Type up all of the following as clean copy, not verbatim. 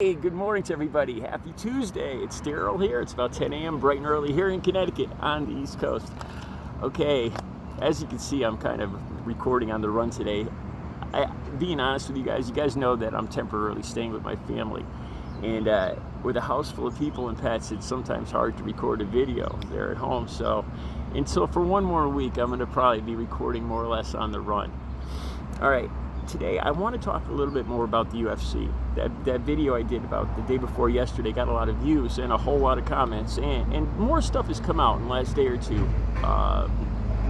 Hey, good morning to everybody. Happy Tuesday. It's Daryl here. It's about 10 a.m. bright and early here in Connecticut on the East Coast. Okay, as you can see, I'm kind of recording on the run today. Being honest with you guys know that I'm temporarily staying with my family. And with a house full of people and pets, it's sometimes hard to record a video there at home. So until for one more week, I'm going to probably be recording more or less on the run. All right. Today I want to talk a little bit more about the UFC. That video I did about the day before yesterday got a lot of views and a whole lot of comments, and more stuff has come out in the last day or two,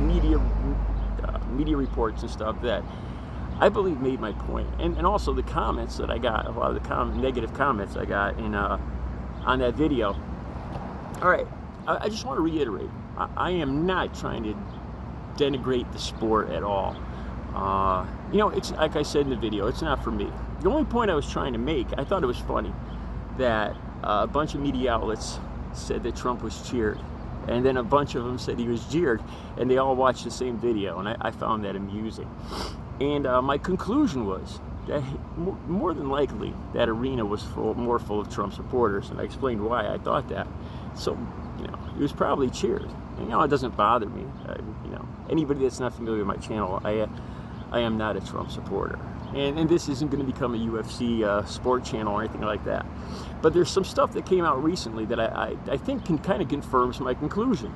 media reports and stuff that I believe made my point, and also the comments that I got, a lot of the negative comments I got in on that video. All right, I just want to reiterate, I am not trying to denigrate the sport at all. It's like I said in the video, it's not for me. The only point I was trying to make, I thought it was funny that a bunch of media outlets said that Trump was cheered, and then a bunch of them said he was jeered, and they all watched the same video, and I found that amusing. And my conclusion was that more than likely that arena was more full of Trump supporters, and I explained why I thought that. So, he was probably cheered. And, it doesn't bother me. Anybody that's not familiar with my channel, I am not a Trump supporter. And this isn't going to become a UFC sport channel or anything like that. But there's some stuff that came out recently that I think kind of confirms my conclusion.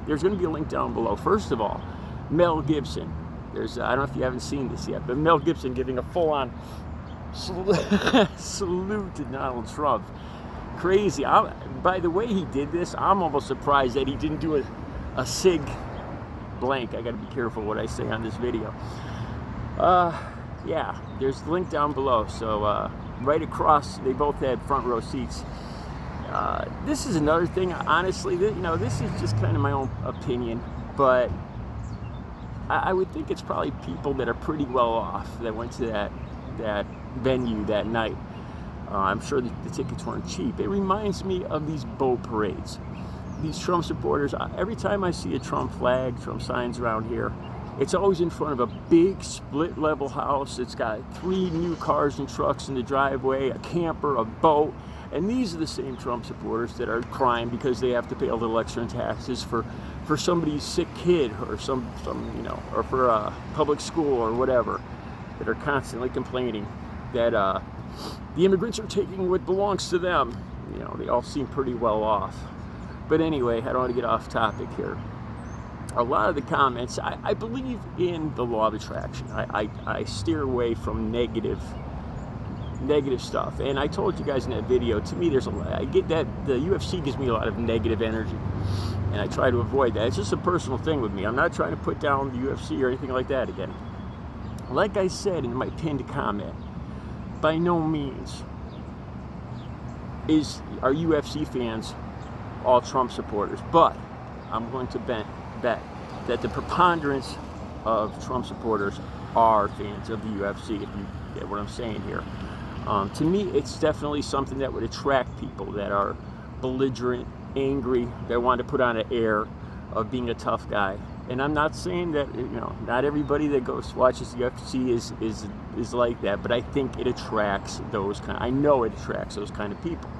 There's going to be a link down below. First of all, Mel Gibson. I don't know if you haven't seen this yet, but Mel Gibson giving a full-on salute to Donald Trump. Crazy. By the way he did this, I'm almost surprised that he didn't do a sig blank. I got to be careful what I say on this video. Yeah, there's the link down below. So right across, they both had front row seats. This is another thing. Honestly, this is just kind of my own opinion, but I would think it's probably people that are pretty well off that went to that venue that night. I'm sure the tickets weren't cheap. It reminds me of these boat parades. These Trump supporters, every time I see a Trump flag, Trump signs around here, it's always in front of a big split-level house. It's got 3 new cars and trucks in the driveway, a camper, a boat, and these are the same Trump supporters that are crying because they have to pay a little extra in taxes for somebody's sick kid or or for a public school or whatever, that are constantly complaining that the immigrants are taking what belongs to them. They all seem pretty well off. But anyway, I don't want to get off topic here. A lot of the comments, I believe in the law of attraction. I steer away from negative stuff. And I told you guys in that video, to me, I get that the UFC gives me a lot of negative energy. And I try to avoid that. It's just a personal thing with me. I'm not trying to put down the UFC or anything like that again. Like I said in my pinned comment, by no means are UFC fans all Trump supporters, but I'm going to bet that the preponderance of Trump supporters are fans of the UFC, if you get what I'm saying here. To me, it's definitely something that would attract people that are belligerent, angry, that want to put on an air of being a tough guy. And I'm not saying that not everybody that watches the UFC is like that, but I think it attracts I know it attracts those kind of people.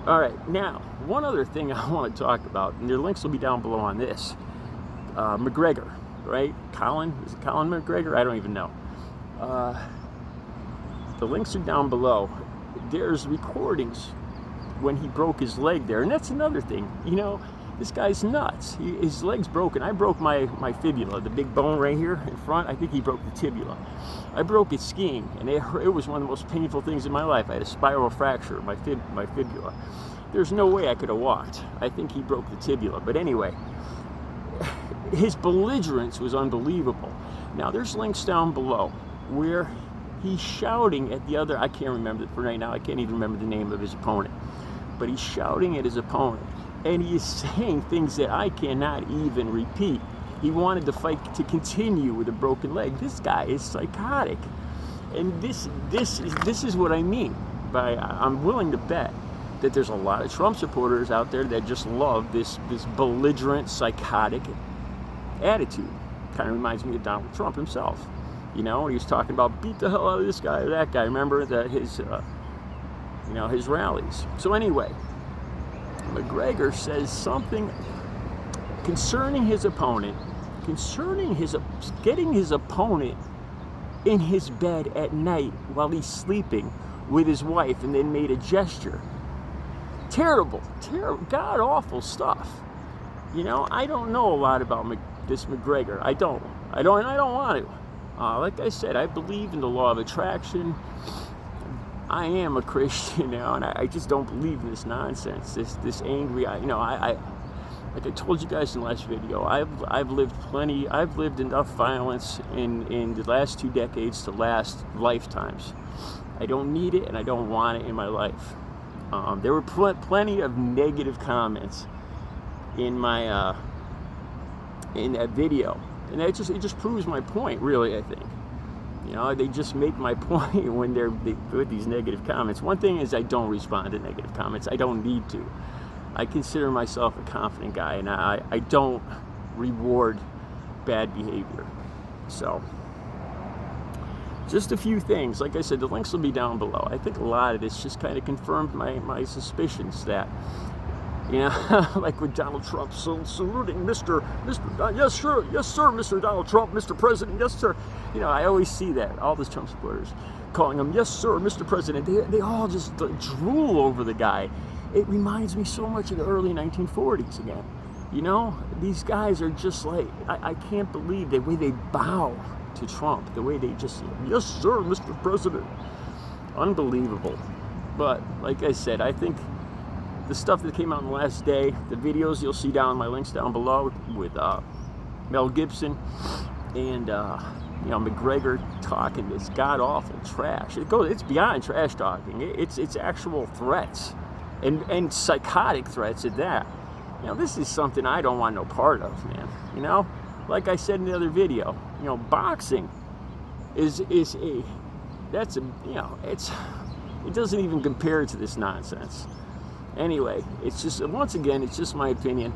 All right, now, one other thing I want to talk about, and their links will be down below on this. McGregor, right? Is it Colin McGregor? I don't even know. The links are down below. There's recordings when he broke his leg there, and that's another thing. This guy's nuts. His leg's broken. I broke my fibula, the big bone right here in front. I think he broke the tibia. I broke it skiing, and it was one of the most painful things in my life. I had a spiral fracture of my fibula. There's no way I could have walked. I think he broke the tibia. But anyway, his belligerence was unbelievable. Now, there's links down below where he's shouting at the other. I can't remember it for right now. I can't even remember the name of his opponent. But he's shouting at his opponent. And he is saying things that I cannot even repeat. He wanted the fight to continue with a broken leg. This guy is psychotic. And this is what I mean by I'm willing to bet that there's a lot of Trump supporters out there that just love this belligerent, psychotic attitude. Kind of reminds me of Donald Trump himself. He was talking about beat the hell out of this guy or that guy. Remember that his you know, his rallies. So anyway, McGregor says something concerning his opponent, getting his opponent in his bed at night while he's sleeping with his wife, and then made a gesture. Terrible, god-awful stuff. You know, I don't know a lot about this McGregor. I don't want to. Like I said, I believe in the law of attraction. I am a Christian now, and I just don't believe in this nonsense. This angry. Like I told you guys in the last video, I've lived enough violence in the last 2 decades to last lifetimes. I don't need it, and I don't want it in my life. There were plenty of negative comments in my in that video, and it just proves my point, really. I think, you know, they just make my point when they put these negative comments. One thing is, I don't respond to negative comments. I don't need to. I consider myself a confident guy, and I don't reward bad behavior. So, just a few things. Like I said, the links will be down below. I think a lot of this just kind of confirmed my suspicions that, you know, like with Donald Trump saluting Mr. Yes, sir, Mr. Donald Trump, Mr. President, yes, sir. You know, I always see that, all those Trump supporters calling him, yes, sir, Mr. President. They all just drool over the guy. It reminds me so much of the early 1940s again. You know, these guys are just like, I can't believe the way they bow to Trump, the way they just, yes, sir, Mr. President. Unbelievable. But, like I said, I think the stuff that came out in the last day, the videos you'll see down, my links down below, with Mel Gibson and, you know, McGregor talking this god-awful trash. It's beyond trash talking. It's actual threats. And psychotic threats at that. You know, this is something I don't want no part of, man. You know, like I said in the other video, you know, boxing it doesn't even compare to this nonsense. Anyway, it's just, once again, it's just my opinion.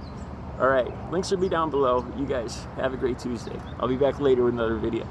All right, links will be down below. You guys have a great Tuesday. I'll be back later with another video.